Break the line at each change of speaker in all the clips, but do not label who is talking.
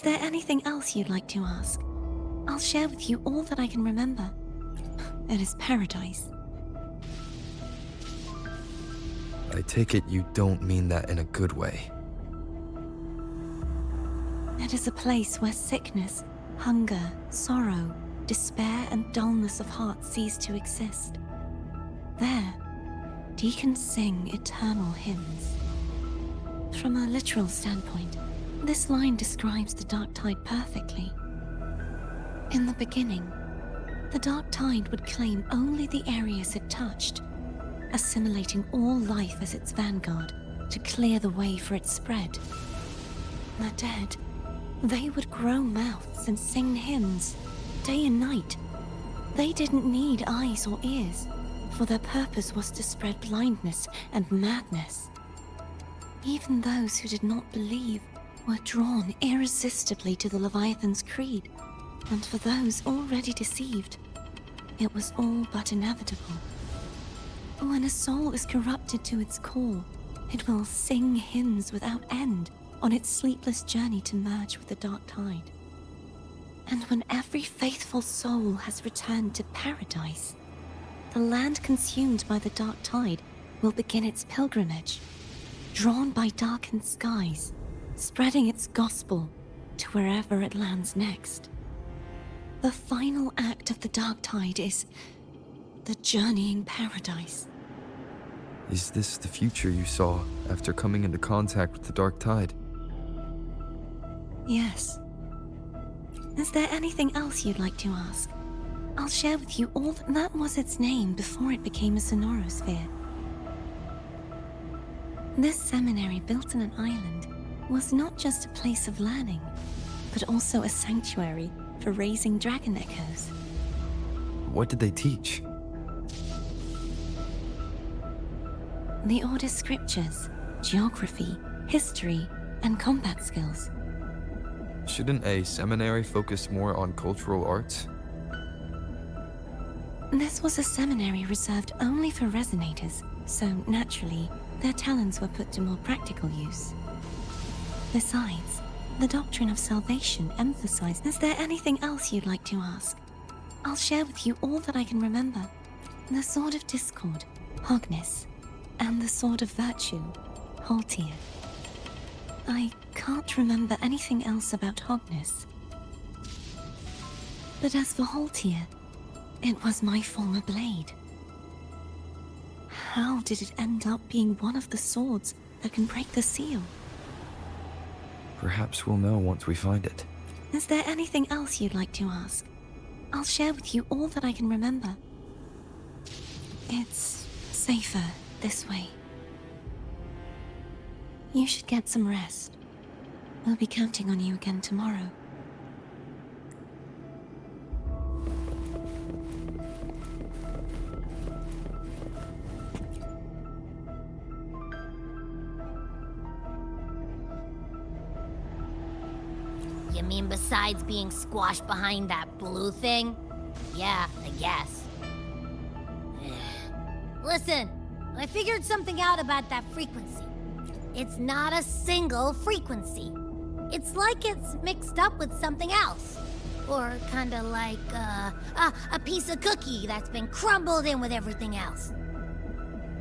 there anything else you'd like to ask? I'll share with you all that I can remember. It is paradise.
I take it you don't mean that in a good way.
It is a place where sickness, hunger, sorrow, despair, and dullness of heart cease to exist. There, deacons sing eternal hymns. From a literal standpoint, this line describes the dark tide perfectly. In the beginning, the dark tide would claim only the areas it touched, assimilating all life as its vanguard to clear the way for its spread. The dead, they would grow mouths and sing hymns, day and night. They didn't need eyes or ears, for their purpose was to spread blindness and madness. Even those who did not believe were drawn irresistibly to the Leviathan's creed, and for those already deceived, it was all but inevitable. When a soul is corrupted to its core, it will sing hymns without end on its sleepless journey to merge with the dark tide. And when every faithful soul has returned to paradise, the land consumed by the dark tide will begin its pilgrimage, drawn by darkened skies, spreading its gospel to wherever it lands next. The final act of the dark tide is the journeying paradise.
Is this the future you saw after coming into contact with the dark tide?
Yes. Is there anything else you'd like to ask? I'll share with you all that was its name before it became a sonorosphere. This seminary, built on an island, was not just a place of learning, but also a sanctuary for raising dragon echoes.
What did they teach?
The Order's scriptures, geography, history, and combat skills.
Shouldn't a seminary focus more on cultural arts?
This was a seminary reserved only for resonators, so naturally, their talents were put to more practical use. Besides, the doctrine of salvation emphasized. Is there anything else you'd like to ask? I'll share with you all that I can remember. The Sword of Discord, Hognis, and the Sword of Virtue, Haltier. I can't remember anything else about Hognis. But as for Haltier, it was my former blade. How did it end up being one of the swords that can break the seal?
Perhaps we'll know once we find it.
Is there anything else you'd like to ask? I'll share with you all that I can remember. It's safer this way. You should get some rest. We'll be counting on you again tomorrow.
You mean besides being squashed behind that blue thing? Yeah, I guess. Listen, I figured something out about that frequency. It's not a single frequency. It's like it's mixed up with something else. Or kinda like, a piece of cookie that's been crumbled in with everything else.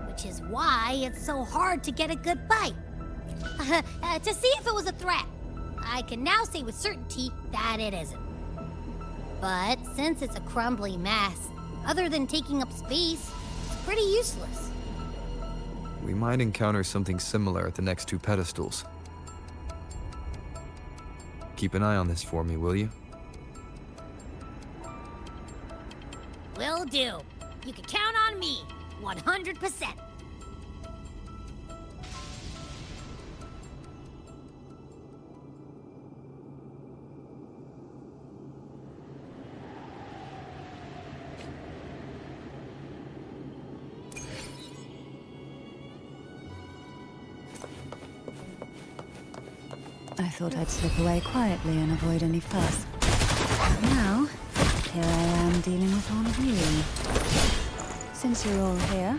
Which is why it's so hard to get a good bite. To see if it was a threat. I can now say with certainty that it isn't. But since it's a crumbly mess, other than taking up space, it's pretty useless.
We might encounter something similar at the next two pedestals. Keep an eye on this for me, will you?
Will do. You can count on me, 100%.
I thought I'd slip away quietly and avoid any fuss. Now, here I am dealing with all of you. Since you're all here,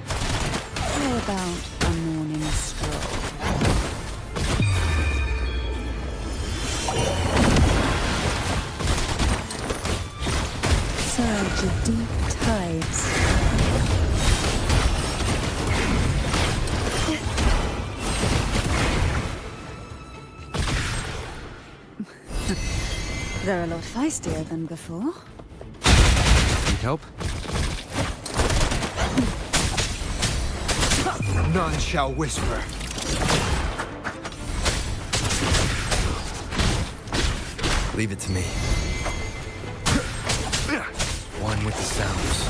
how about a morning stroll? edge of deep tides. They're a lot feistier than before.
Need help?
None shall whisper.
Leave it to me. One with the sounds.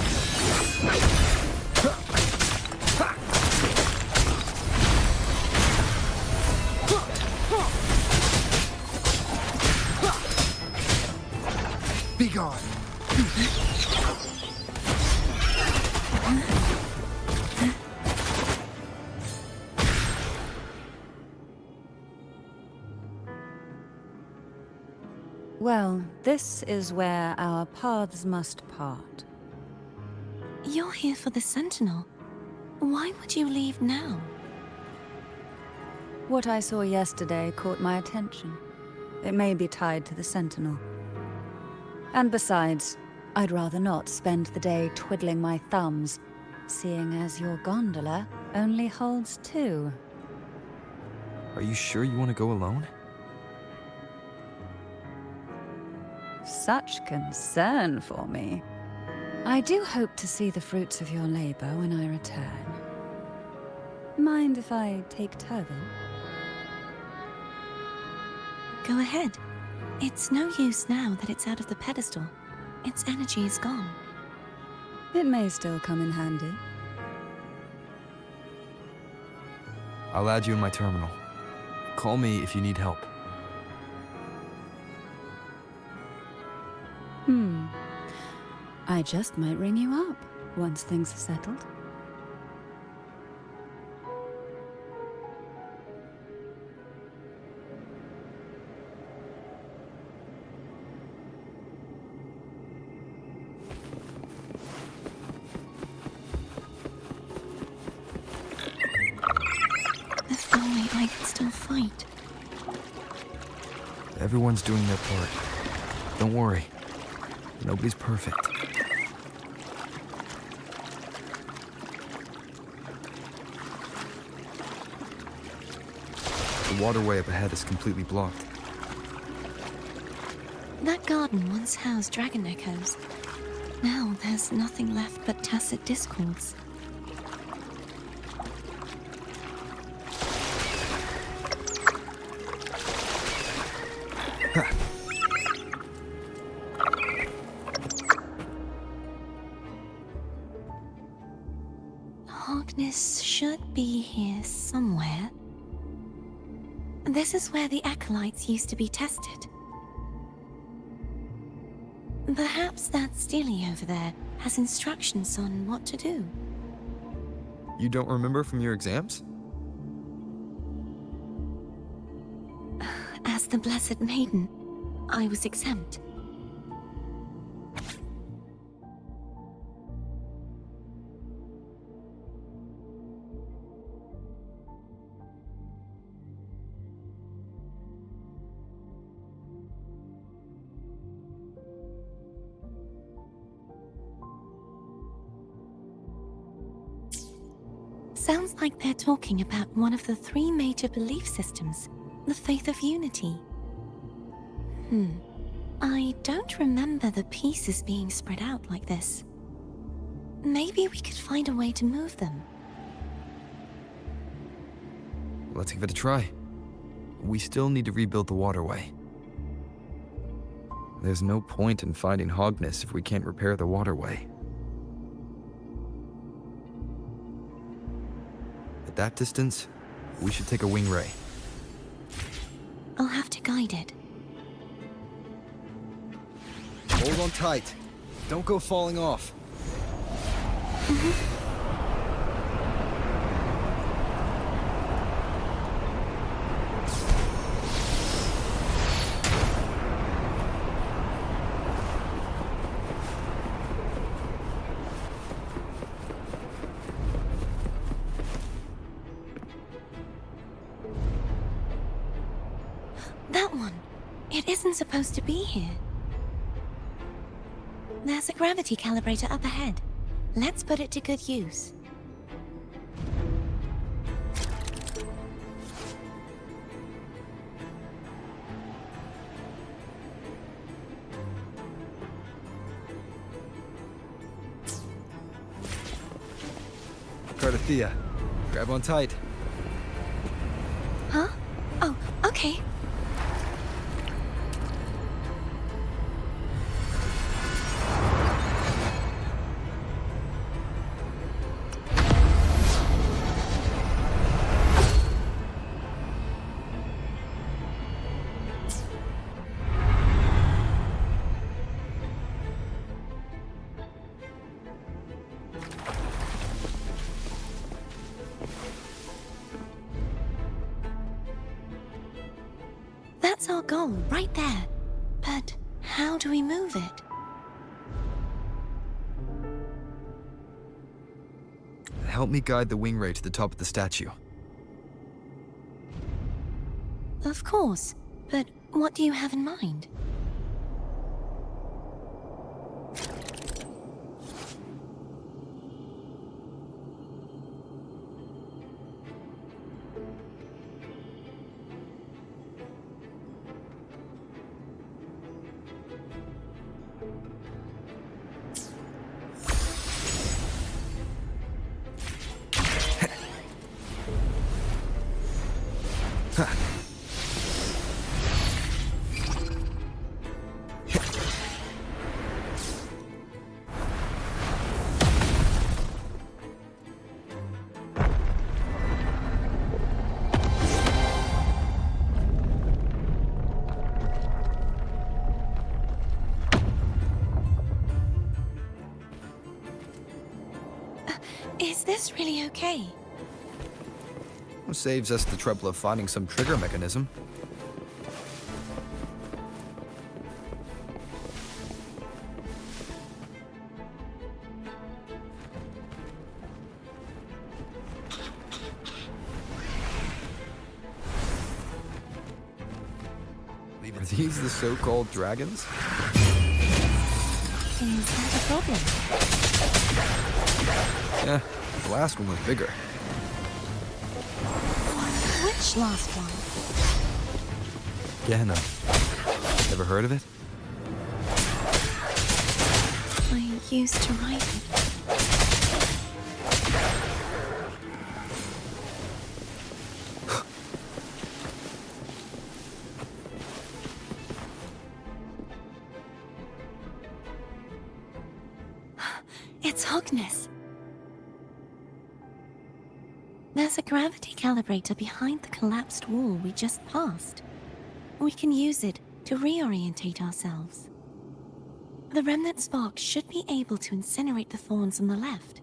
Be gone.
Well, this is where our paths must part.
You're here for the Sentinel. Why would you leave now?
What I saw yesterday caught my attention. It may be tied to the Sentinel. And besides, I'd rather not spend the day twiddling my thumbs, seeing as your gondola only holds 2.
Are you sure you want to go alone?
Such concern for me. I do hope to see the fruits of your labor when I return. Mind if I take Turvin?
Go ahead. It's no use now that it's out of the pedestal. Its energy is gone.
It may still come in handy.
I'll add you in my terminal. Call me if you need help.
I just might ring you up once things are settled.
If only I could still fight.
Everyone's doing their part. Don't worry. Nobody's perfect. The waterway up ahead is completely blocked.
That garden once housed dragon echoes. Now there's nothing left but tacit discords. Hogness should be here somewhere. This is where the acolytes used to be tested. Perhaps that Steely over there has instructions on what to do.
You don't remember from your exams?
As the Blessed Maiden, I was exempt. Sounds like they're talking about one of the 3 major belief systems, the faith of unity. I don't remember the pieces being spread out like this. Maybe we could find a way to move them.
Let's give it a try. We still need to rebuild the waterway. There's no point in finding Hogness if we can't repair the waterway. At that distance, we should take a wing ray.
I'll have to guide it.
Hold on tight. Don't go falling off.
That one. It isn't supposed to be here. There's a gravity calibrator up ahead. Let's put it to good use.
Cardathea, grab on tight.
Huh? Oh, okay. That's our goal, right there. But how do we move it?
Help me guide the wing ray to the top of the statue.
Of course, but what do you have in mind? Is this really okay?
Saves us the trouble of finding some trigger mechanism. Are these the so-called dragons?
Is that a problem?
Yeah, the last one was bigger.
Which last one?
Gehenna. Ever heard of it?
I used to write it. It's Hogness. There's a gravity calibrator behind the collapsed wall we just passed. We can use it to reorientate ourselves. The remnant spark should be able to incinerate the thorns on the left.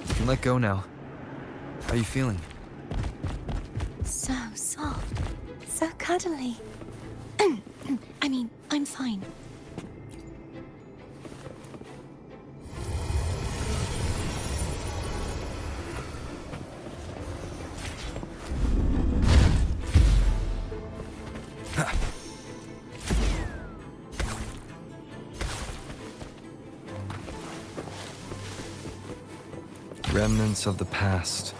You can let go now. How are you feeling?
So soft. So cuddly. I mean, I'm fine.
Remnants of the past.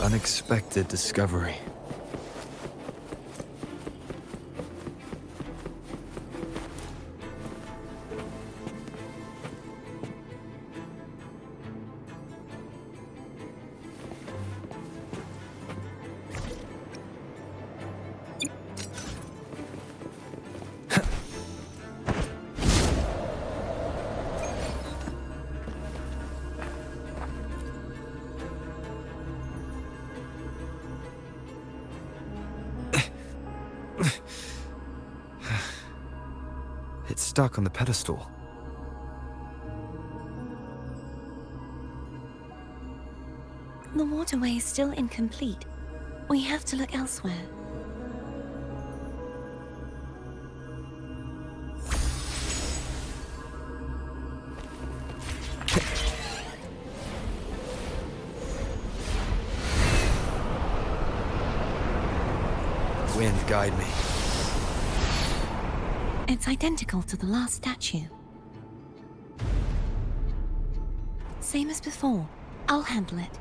unexpected discovery. It's stuck on the pedestal.
The waterway is still incomplete. We have to look elsewhere.
Wind, guide me.
It's identical to the last statue. Same as before. I'll handle it.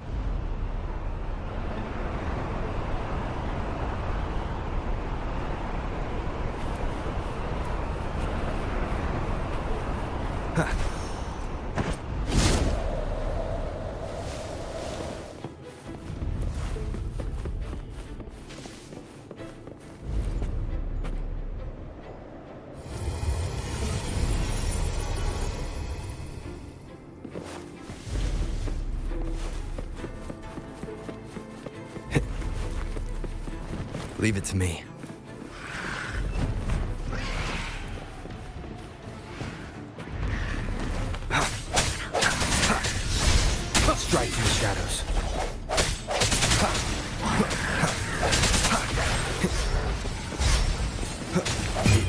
Leave it to me.
Strike from the shadows.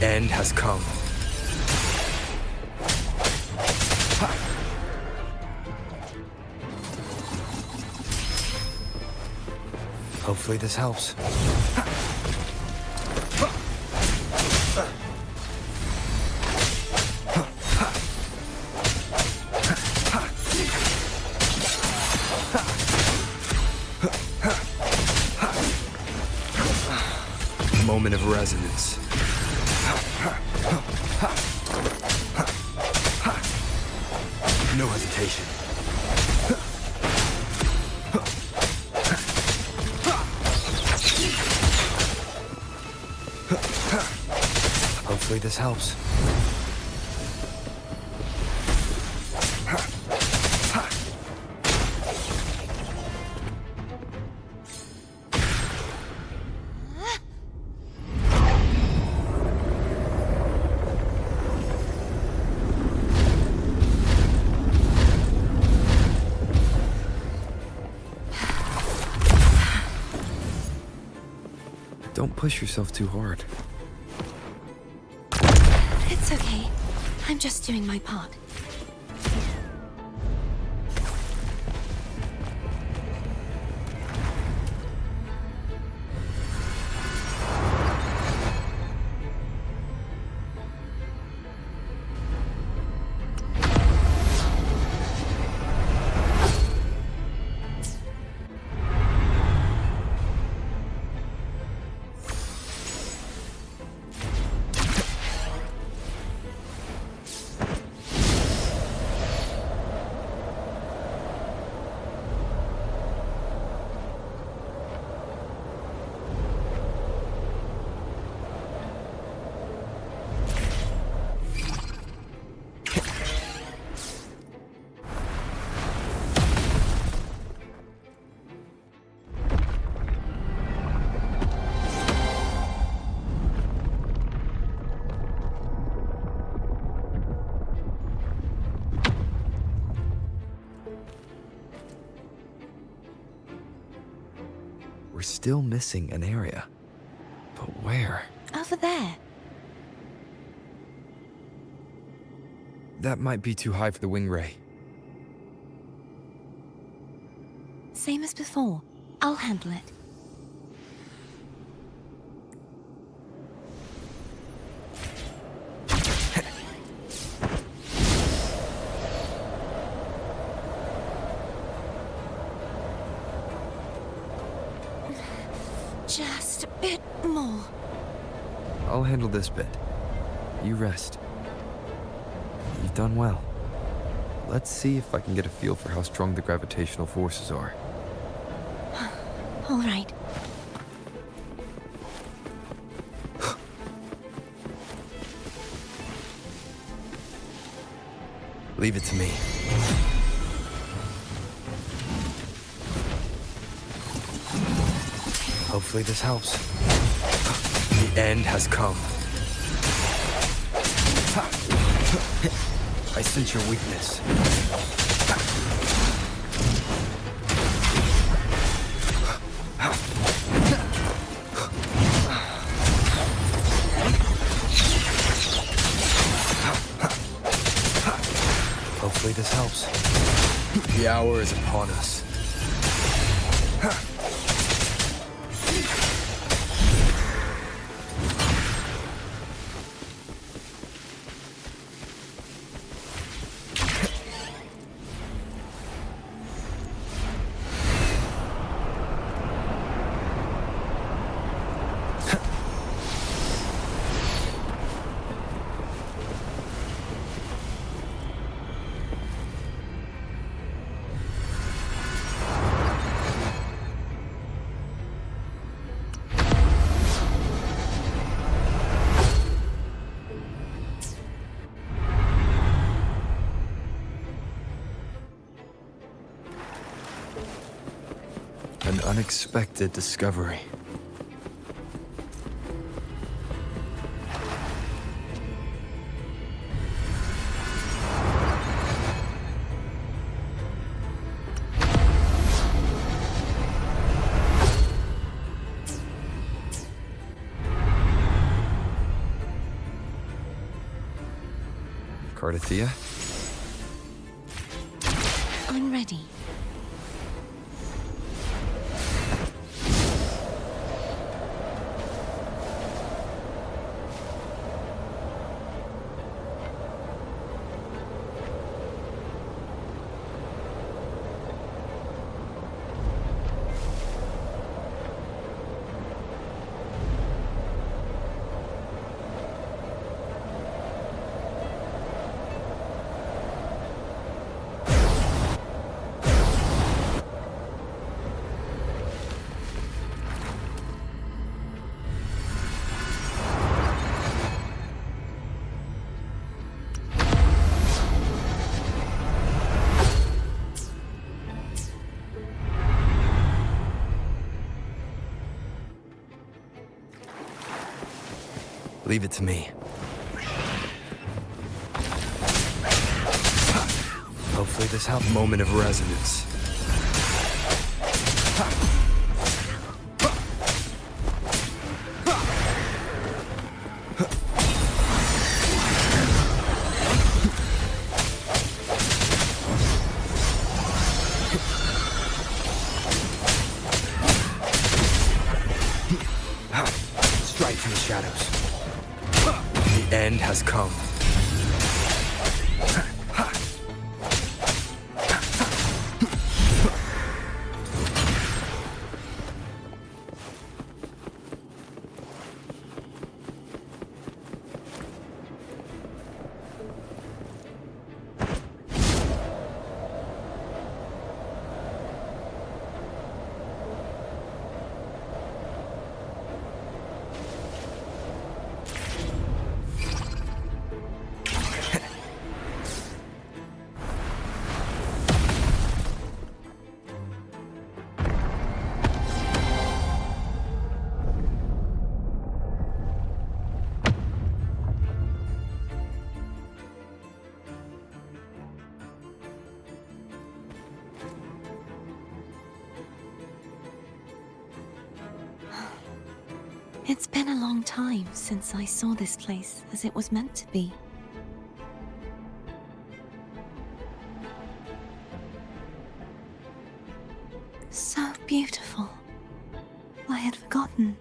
The end has come. Hopefully this helps. Moment of resonance. No hesitation. Hopefully this helps. Don't push yourself too hard.
It's okay. I'm just doing my part.
We're still missing an area. But where?
Over there.
That might be too high for the wing ray.
Same as before. I'll handle it. Just a bit more.
I'll handle this bit. You rest. You've done well. Let's see if I can get a feel for how strong the gravitational forces are.
All right.
Leave it to me. Hopefully this helps. The end has come. I sense your weakness. Hopefully this helps. The hour is upon us. An unexpected discovery. Cardathia?
I'm ready.
Leave it to me. Hopefully this helps. Moment of resonance. Strike from the shadows. The end has come.
It's been a long time since I saw this place as it was meant to be. So beautiful. I had forgotten.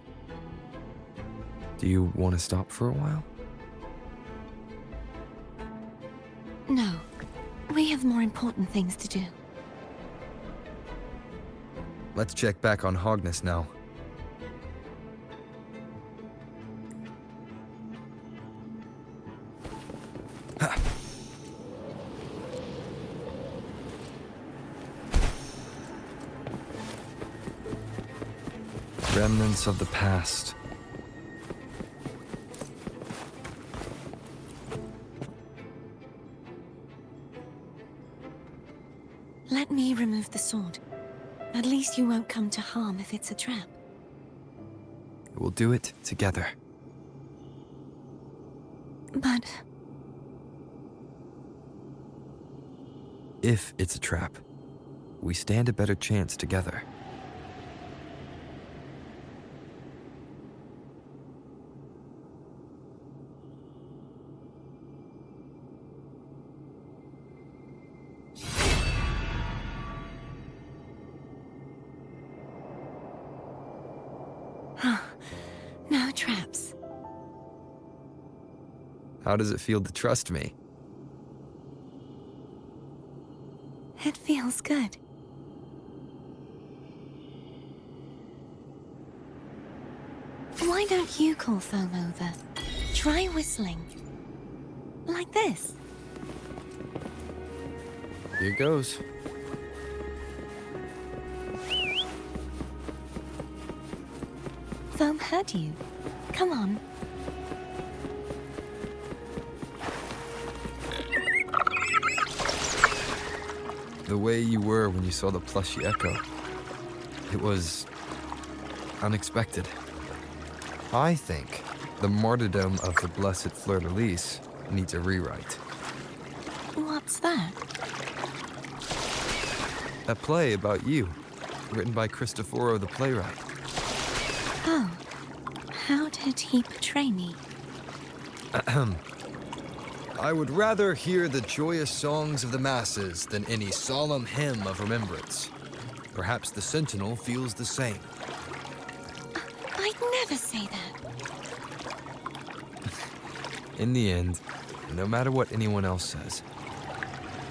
Do you want to stop for a while?
No, we have more important things to do.
Let's check back on Hogness now. Remnants of the past.
Let me remove the sword. At least you won't come to harm if it's a trap.
We'll do it together.
But
If it's a trap, we stand a better chance together.
no traps.
How does it feel to trust me?
It feels good. Why don't you call Foam over? Try whistling. Like this.
Here goes.
Foam heard you. Come on.
The way you were when you saw the plushy echo. It was unexpected. I think the martyrdom of the blessed fleur-de-lis needs a rewrite.
What's that?
A play about you, written by Cristoforo the playwright.
Oh. How did he portray me?
I would rather hear the joyous songs of the masses than any solemn hymn of remembrance. Perhaps the Sentinel feels the same.
I'd never say that.
In the end, no matter what anyone else says,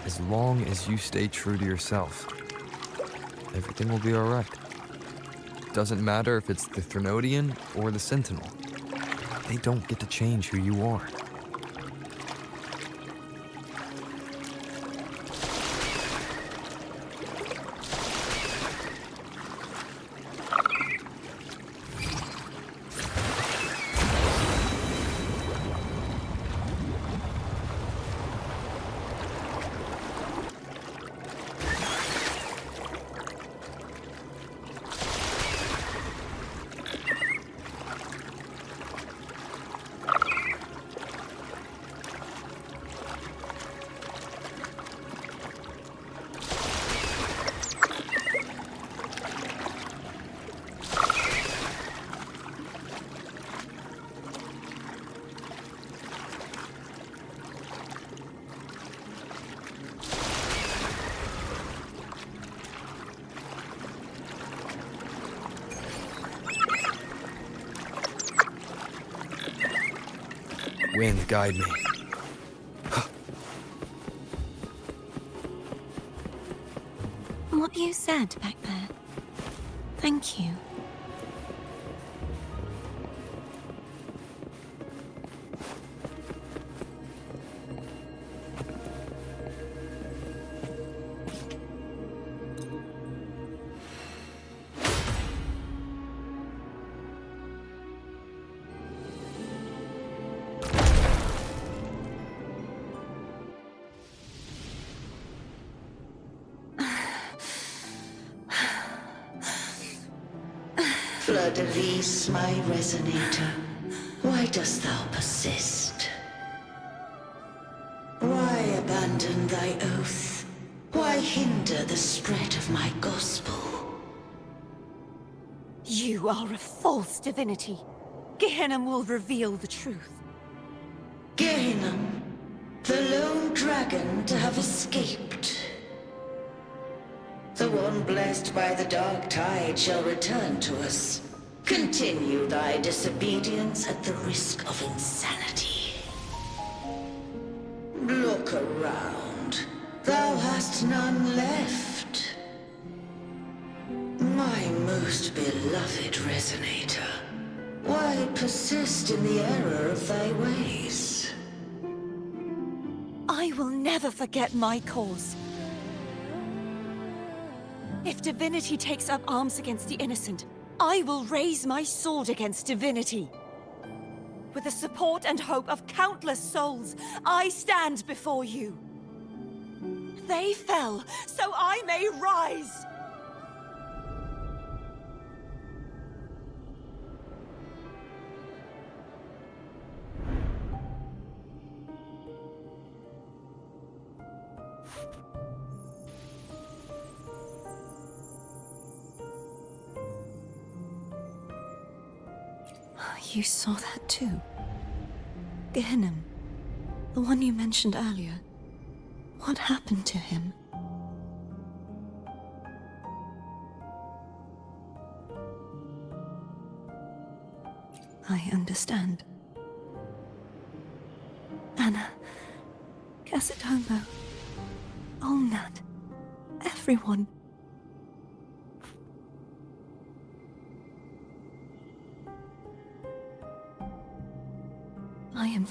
as long as you stay true to yourself, everything will be all right. Doesn't matter if it's the Threnodian or the Sentinel. They don't get to change who you are. Wind, guide me.
What you said back there. Thank you.
Fleur-de-lis, my resonator, why dost thou persist? Why abandon thy oath? Why hinder the spread of my gospel?
You are a false divinity. Gehenna will reveal the truth.
Gehenna, the lone dragon to have escaped. The one blessed by the dark tide shall return to us. Continue thy disobedience at the risk of insanity. Look around. Thou hast none left. My most beloved resonator, why persist in the error of thy ways?
I will never forget my cause. If divinity takes up arms against the innocent, I will raise my sword against divinity. With the support and hope of countless souls, I stand before you. They fell, so I may rise!
You saw that too? Gehenna, the one you mentioned earlier. What happened to him? I understand. Anna, Casitomo, Olnat, everyone. I am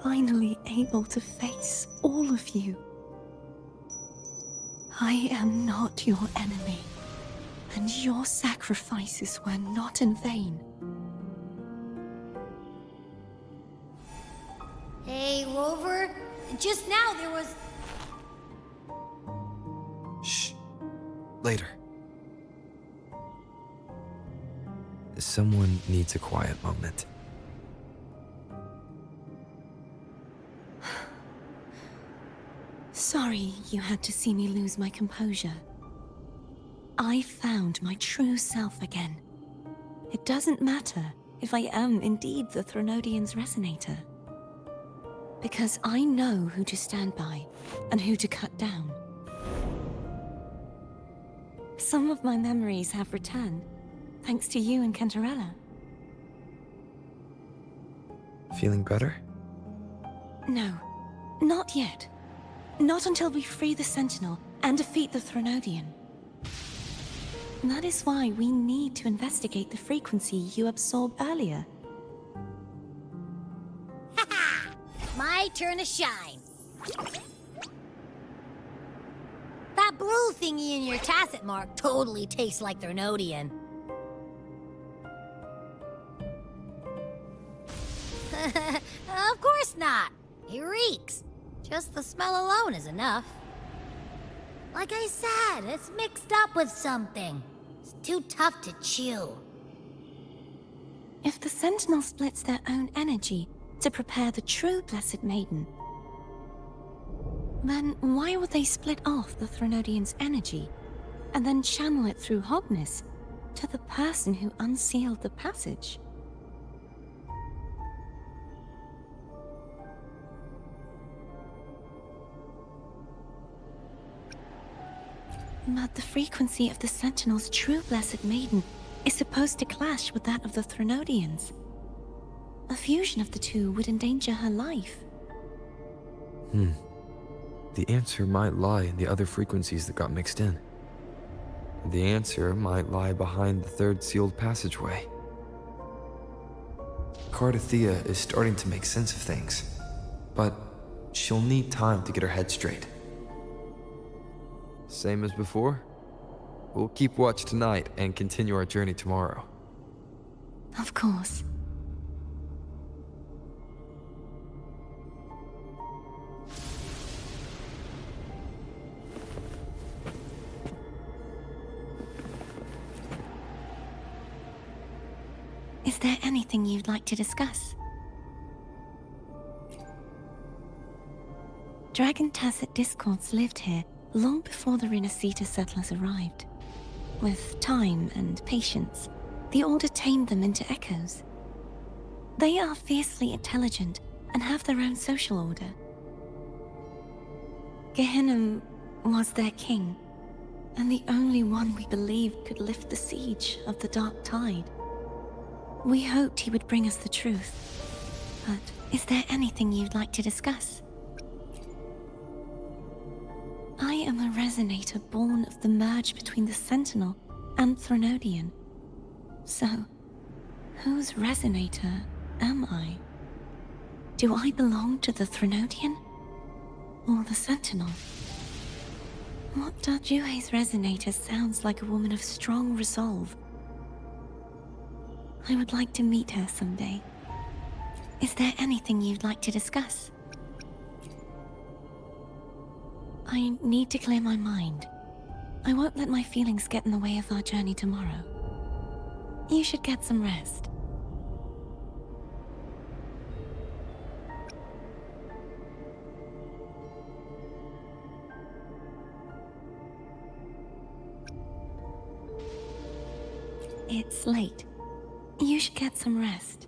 finally able to face all of you. I am not your enemy, and your sacrifices were not in vain.
Hey, Rover. Just now there was...
Shh. Later. Someone needs a quiet moment.
Sorry you had to see me lose my composure. I found my true self again. It doesn't matter if I am indeed the Threnodian's resonator. Because I know who to stand by and who to cut down. Some of my memories have returned, thanks to you and Cantarella.
Feeling better?
No, not yet. Not until we free the Sentinel and defeat the Threnodian. That is why we need to investigate the frequency you absorbed earlier.
My turn to shine. That blue thingy in your tacit mark totally tastes like Threnodian. Of course not. It reeks. Just the smell alone is enough. Like I said, it's mixed up with something. It's too tough to chew.
If the Sentinel splits their own energy to prepare the true Blessed Maiden, then why would they split off the Threnodian's energy and then channel it through Hogness to the person who unsealed the passage? But the frequency of the Sentinel's true Blessed Maiden is supposed to clash with that of the Threnodian's. A fusion of the two would endanger her life.
The answer might lie in the other frequencies that got mixed in. The answer might lie behind the third sealed passageway. Cardathea is starting to make sense of things, but she'll need time to get her head straight. Same as before? We'll keep watch tonight and continue our journey tomorrow.
Of course. Is there anything you'd like to discuss? Dragon Tacet discords lived here long before the Renacita settlers arrived. With time and patience, the Order tamed them into echoes. They are fiercely intelligent and have their own social order. Gehenna was their king, and the only one we believed could lift the siege of the Dark Tide. We hoped he would bring us the truth, but is there anything you'd like to discuss? I am a resonator born of the merge between the Sentinel and Threnodian. So, whose resonator am I? Do I belong to the Threnodian? Or the Sentinel? What Juhe's resonator sounds like a woman of strong resolve. I would like to meet her someday. Is there anything you'd like to discuss? I need to clear my mind. I won't let my feelings get in the way of our journey tomorrow. You should get some rest. It's late. You should get some rest.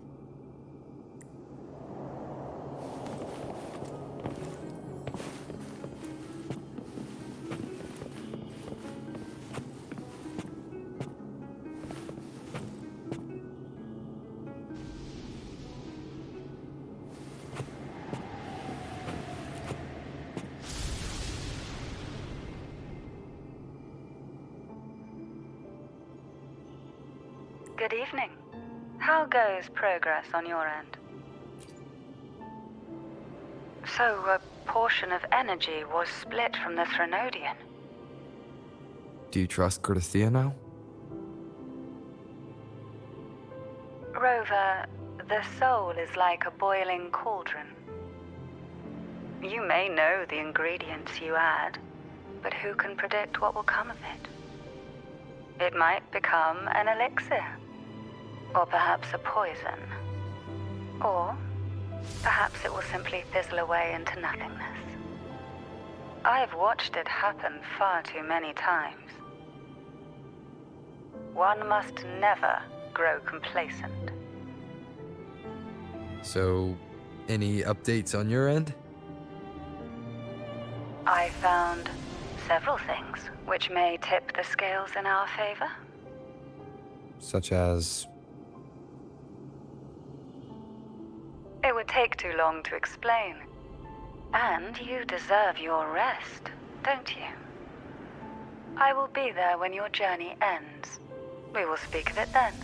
Good evening. How goes progress on your end? So, a portion of energy was split from the Threnodian.
Do you trust Cordesia now?
Rover, the soul is like a boiling cauldron. You may know the ingredients you add, but who can predict what will come of it? It might become an elixir. Or perhaps a poison. Or perhaps it will simply fizzle away into nothingness. I've watched it happen far too many times. One must never grow complacent.
So, any updates on your end?
I found several things which may tip the scales in our favor.
Such as...
It would take too long to explain. And you deserve your rest, don't you? I will be there when your journey ends. We will speak of it then.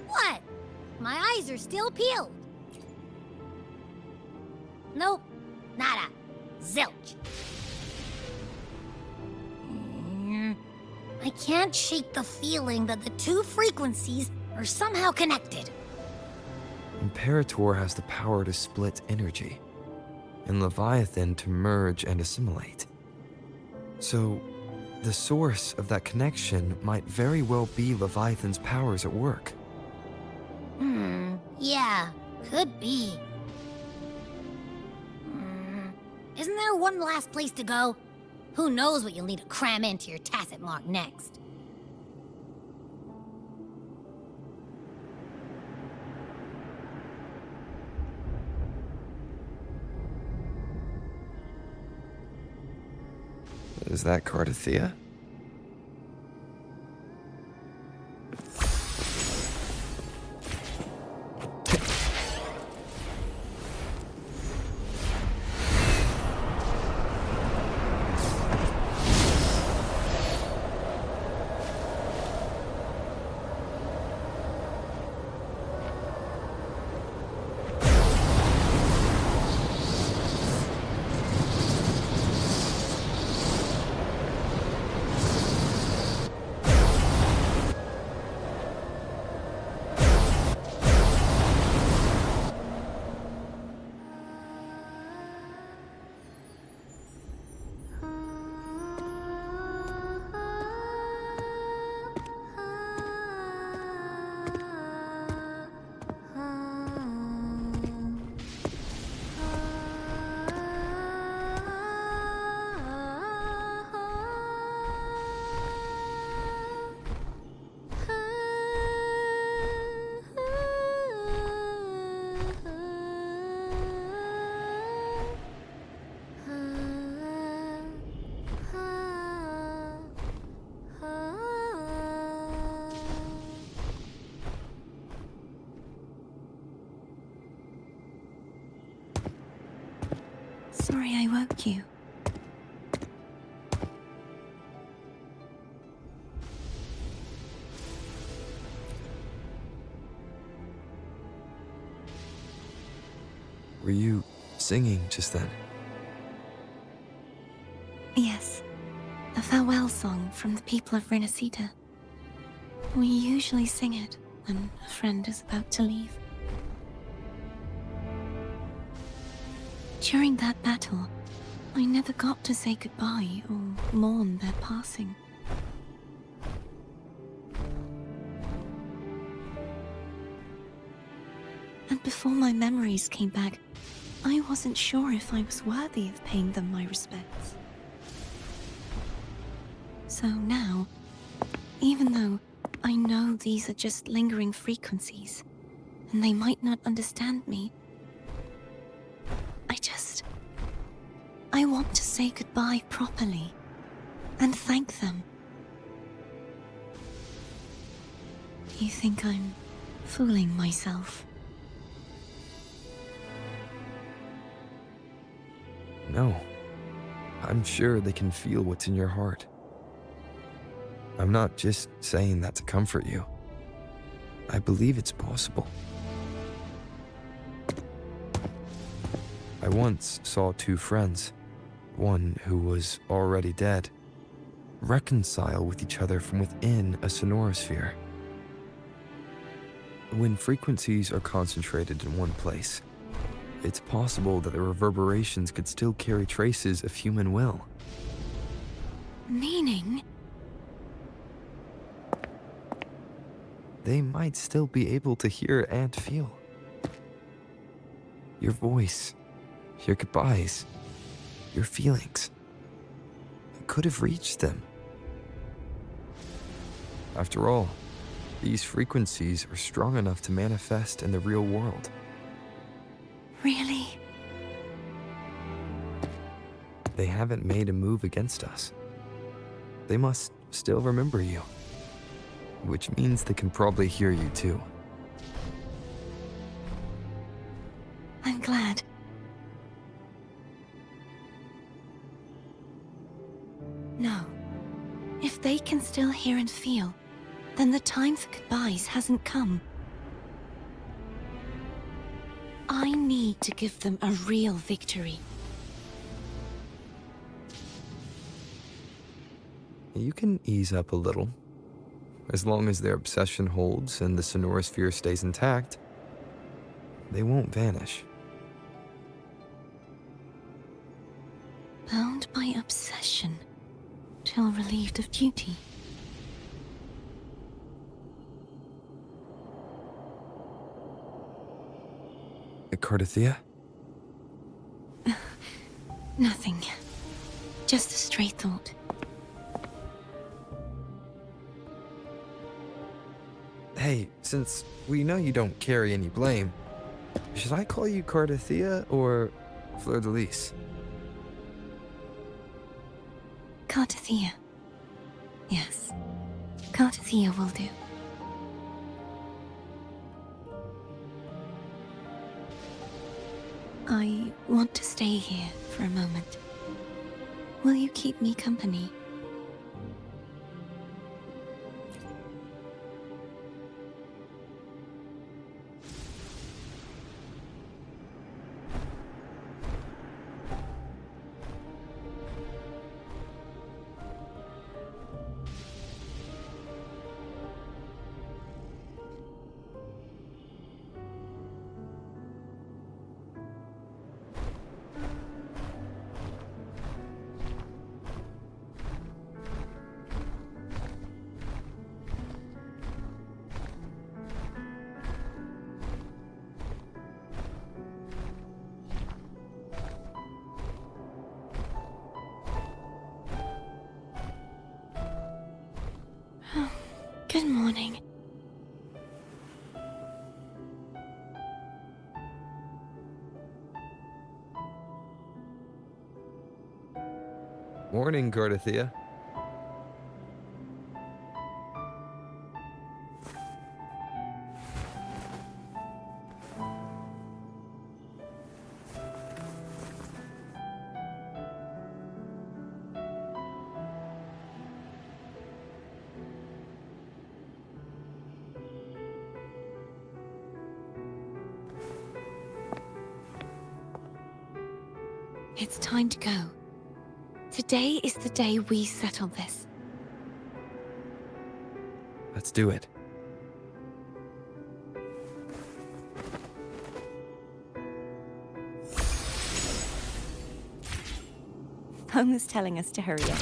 What? My eyes are still peeled. Nope. Nada. Zilch. I can't shake the feeling that the two frequencies are somehow connected.
Imperator has the power to split energy, and Leviathan to merge and assimilate. So, the source of that connection might very well be Leviathan's powers at work.
Yeah, could be. Isn't there one last place to go? Who knows what you'll need to cram into your tacit mark next?
Is that Cardathea?
Sorry I woke you.
Were you singing just then?
Yes, a farewell song from the people of Renacita. We usually sing it when a friend is about to leave. During that battle, I never got to say goodbye or mourn their passing. And before my memories came back, I wasn't sure if I was worthy of paying them my respects. So now, even though I know these are just lingering frequencies, and they might not understand me, I want to say goodbye properly, and thank them. You think I'm fooling myself?
No. I'm sure they can feel what's in your heart. I'm not just saying that to comfort you. I believe it's possible. I once saw two friends, one who was already dead, reconcile with each other from within a sonorosphere. When frequencies are concentrated in one place, it's possible that the reverberations could still carry traces of human will.
Meaning?
They might still be able to hear and feel. Your voice, your goodbyes, your feelings. It could have reached them. After all, these frequencies are strong enough to manifest in the real world.
Really?
They haven't made a move against us. They must still remember you. Which means they can probably hear you too.
I'm glad. No. If they can still hear and feel, then the time for goodbyes hasn't come. I need to give them a real victory.
You can ease up a little. As long as their obsession holds and the sonorosphere stays intact, they won't vanish.
Bound by obsession, till relieved of duty.
Cardathia?
Nothing. Just a stray thought.
Hey, since we know you don't carry any blame, should I call you Cardathia or Fleur de Lis?
Cardathia. Yes. Cardathia will do. I want to stay here for a moment. Will you keep me company? Good morning.
Morning, Cardathia.
It's time to go. Today is the day we settle this.
Let's do it.
Phone is telling us to hurry up.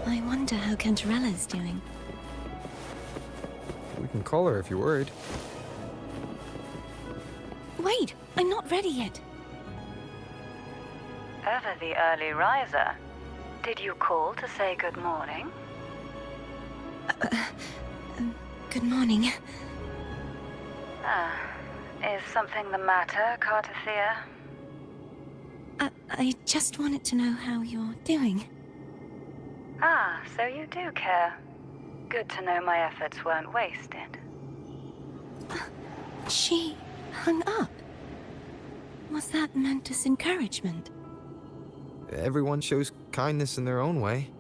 I wonder how Cantarella's doing.
We can call her if you're worried.
Wait, I'm not ready yet.
Ever the early riser. Did you call to say good morning?
Good morning.
Is something the matter, Cartathea?
I just wanted to know how you're doing.
So you do care. Good to know my efforts weren't wasted.
She hung up. Was that meant as encouragement?
Everyone shows kindness in their own way.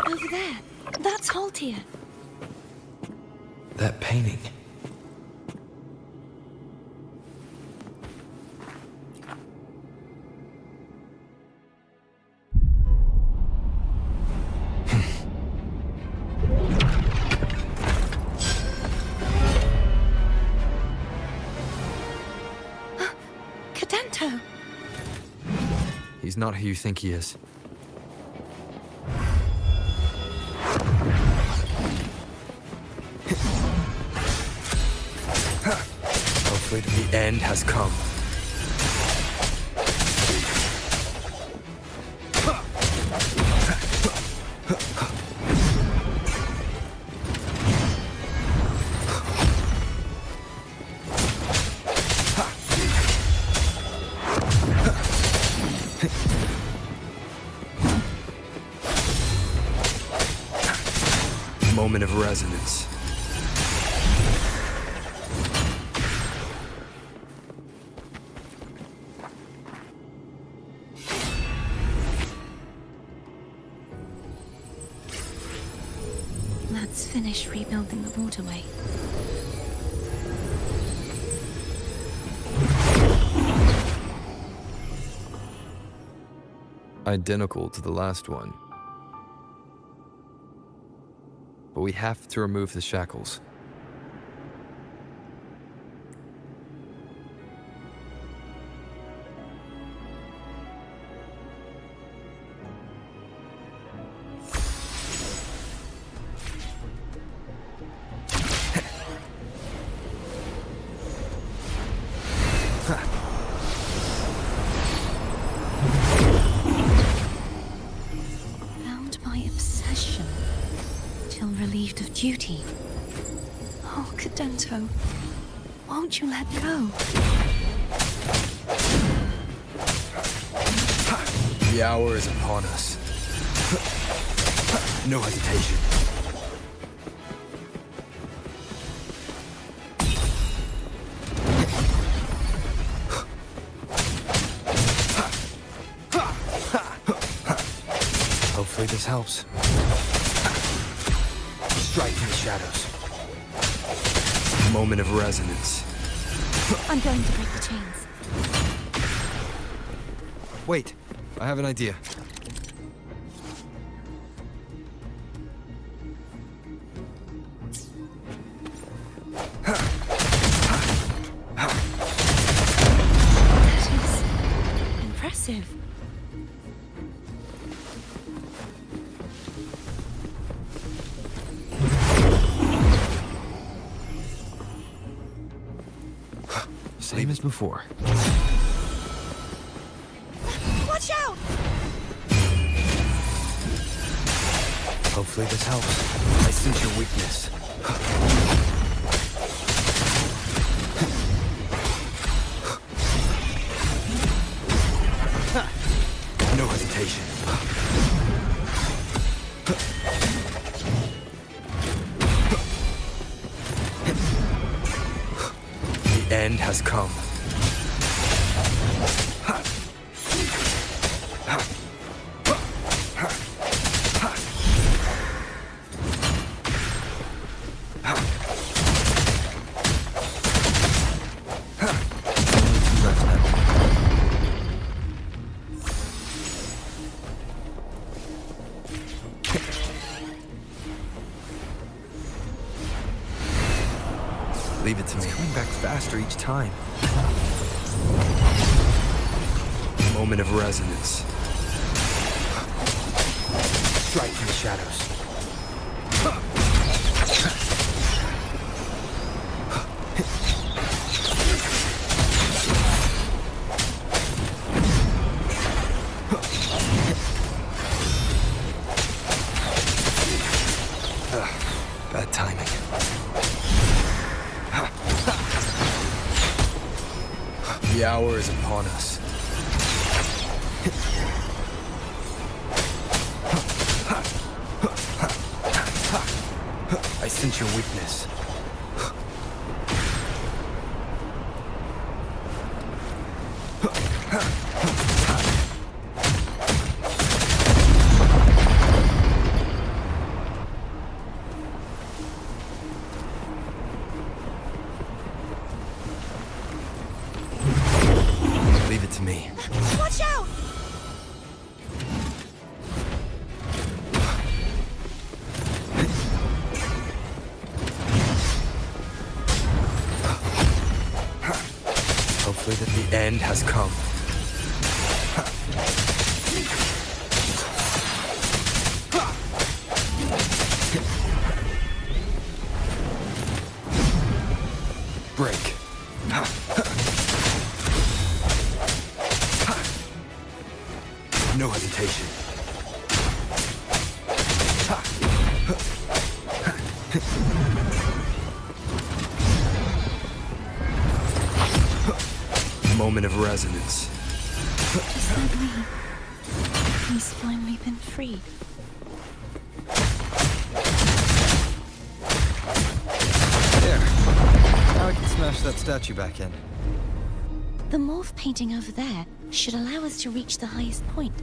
Over there. That's Haltia.
That painting.
Cadento!
He's not who you think he is. Hopefully the end has come. Moment of resonance.
Let's finish rebuilding the waterway.
Identical to the last one. But we have to remove the shackles.
Bound by obsession, till relieved of duty. Oh, Cadento, won't you let go?
The hour is upon us.
No hesitation.
Hopefully this helps.
Strike in the shadows.
Moment of resonance.
I'm going to break the chains.
Wait, I have an idea.
That is impressive.
Same as before.
Watch out!
Hopefully this helps. I sense your weakness.
No hesitation.
The end has come. Leave it to me. It's coming back faster each time. Moment of resonance.
Strike in the shadows.
Bad timing. The hour is upon us. I sense your weakness. Leave it to me.
Watch out!
Hopefully that the end has come. Break.
No hesitation.
Moment of resonance.
Does that mean he's finally been freed?
There. Now I can smash that statue back in.
The morph painting over there should allow us to reach the highest point.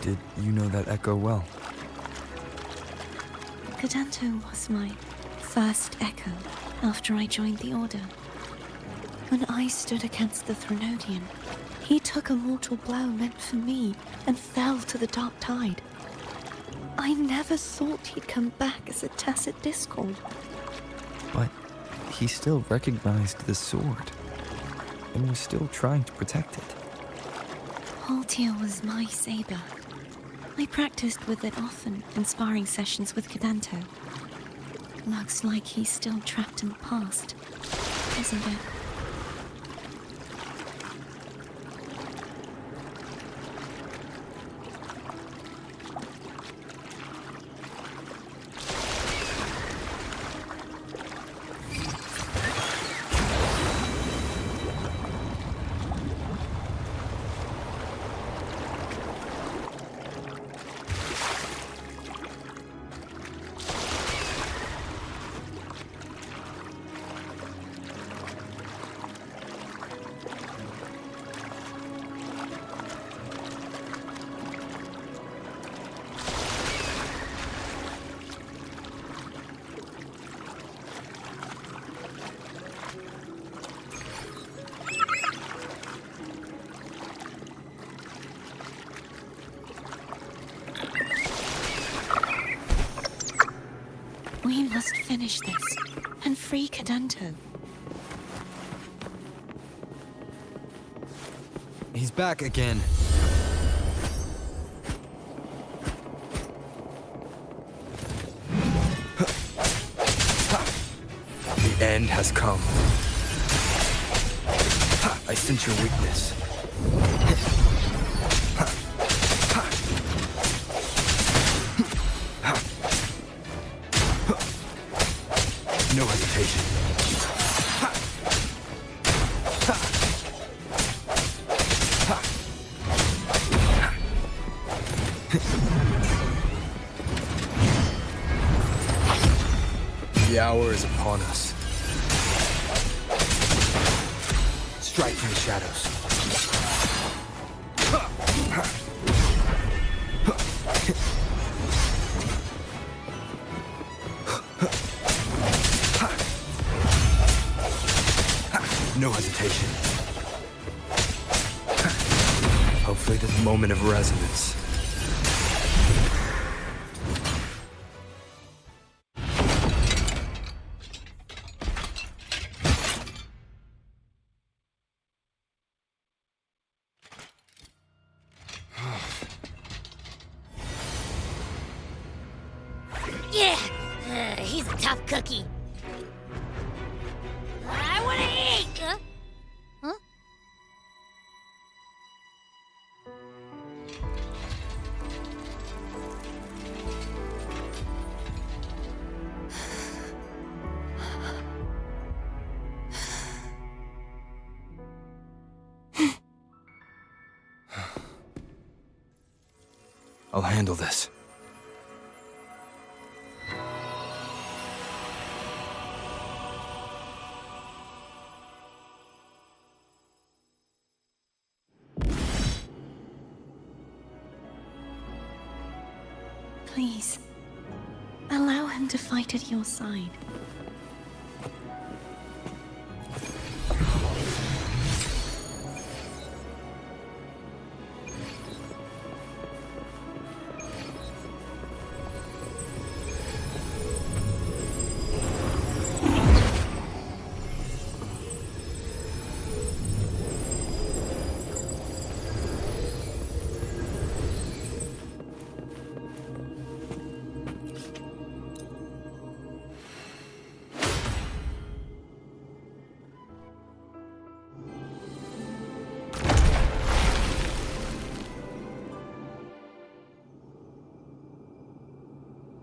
Did you know that echo well?
Pt.2 was my first echo after I joined the Order. When I stood against the Threnodian, He took a mortal blow meant for me and fell to the dark tide. I never thought he'd come back as a tacit discord.
But he still recognized the sword and was still trying to protect it.
Haltir was my saber. I practiced with it often in sparring sessions with Pt.2. Looks like he's still trapped in the past, isn't it? We must finish this and free Pt.2.
He's back again.
The end has come. I sense your weakness. No hesitation. The hour is upon us. Strike from the shadows. No hesitation. Hopefully this moment of resonance.
Yeah, he's a tough cookie. I want to eat. Huh?
I'll handle this.
Please, allow him to fight at your side.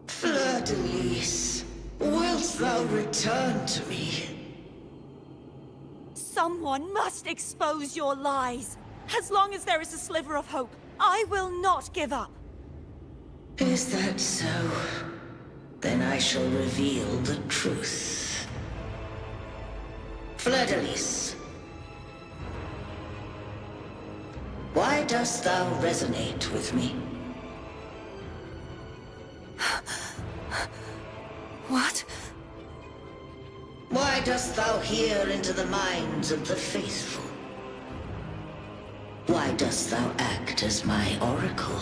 Fleur-de-lis, wilt thou return to me?
Someone must expose your lies. As long as there is a sliver of hope, I will not give up.
Is that so? Then I shall reveal the truth. Fleur-de-lis, why dost thou resonate with me?
What?
Why dost thou hear into the minds of the faithful? dost thou act as my oracle?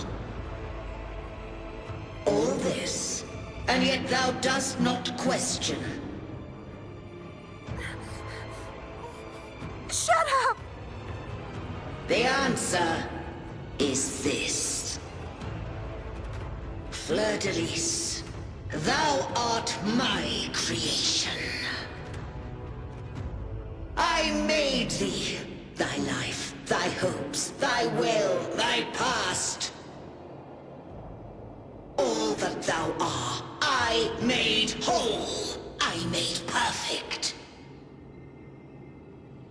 All this, and yet thou dost not question.
Shut up!
The answer is this. Fleur-de-Lis, thou art my creation. I made thee, thy life, thy hopes, thy will, thy past. All that thou art, I made whole. I made perfect.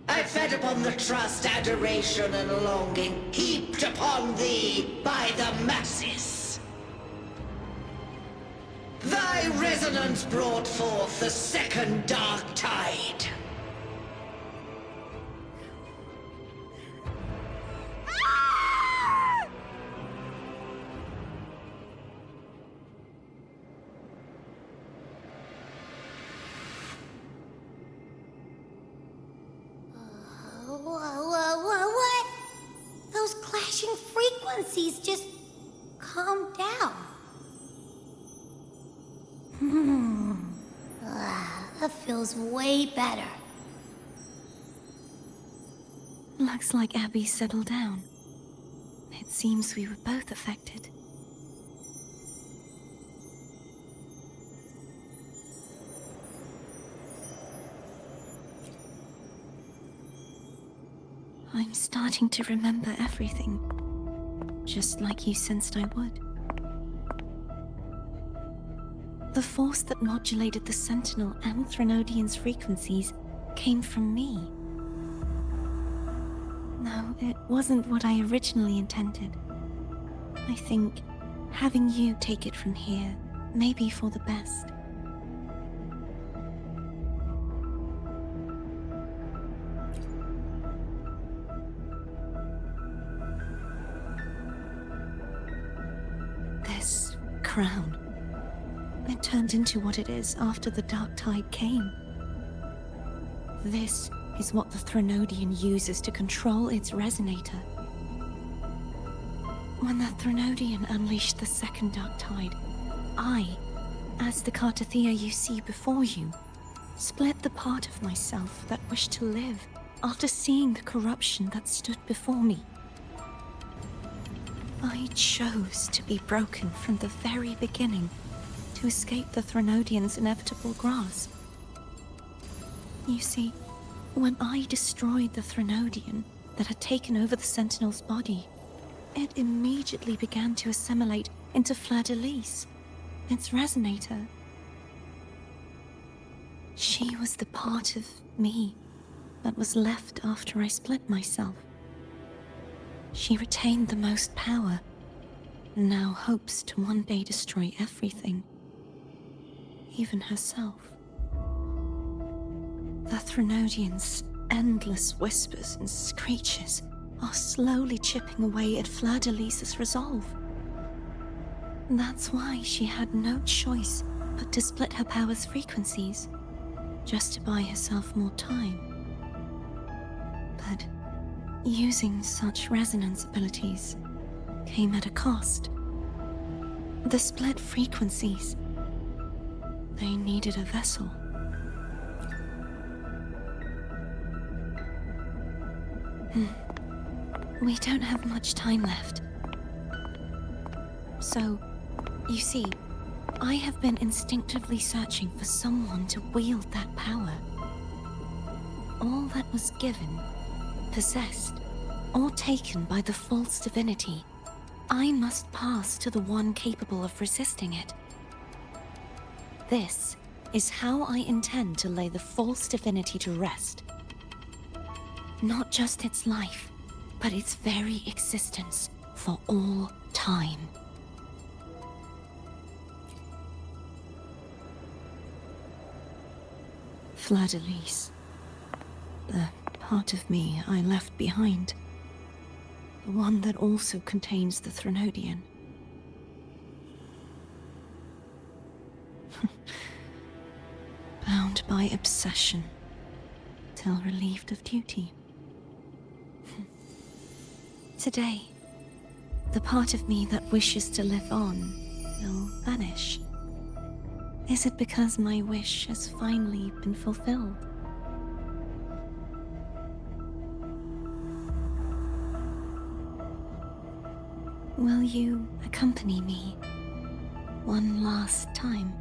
I fed upon the trust, adoration, and longing heaped upon thee by the masses. Thy resonance brought forth the second dark tide.
What? Those clashing frequencies just calm down. That feels way better.
Looks like Abby settled down. It seems we were both affected. I'm starting to remember everything, just like you sensed I would. The force that modulated the Sentinel and Threnodian's frequencies came from me. No, it wasn't what I originally intended. I think having you take it from here may be for the best. This crown, it turned into what it is after the Dark Tide came. This is what the Threnodian uses to control its resonator. When the Threnodian unleashed the second Dark Tide, I, as the Cartathea you see before you, split the part of myself that wished to live after seeing the corruption that stood before me. I chose to be broken from the very beginning to escape the Threnodian's inevitable grasp. You see, when I destroyed the Threnodian that had taken over the Sentinel's body, it immediately began to assimilate into Fleur-de-Lis, its resonator. She was the part of me that was left after I split myself. She retained the most power, and now hopes to one day destroy everything, even herself. The Threnodian's endless whispers and screeches are slowly chipping away at Fleur-de-Lis's resolve. That's why she had no choice but to split her power's frequencies, just to buy herself more time. But using such resonance abilities came at a cost. The split frequencies, they needed a vessel. We don't have much time left. So, you see, I have been instinctively searching for someone to wield that power. All that was given, possessed, or taken by the false divinity, I must pass to the one capable of resisting it. This is how I intend to lay the false divinity to rest. Not just its life, but its very existence for all time. Fleur-de-Lis, the part of me I left behind. The one that also contains the Threnodian. Bound by obsession, till relieved of duty. today, the part of me that wishes to live on will vanish. Is it because my wish has finally been fulfilled? Will you accompany me one last time?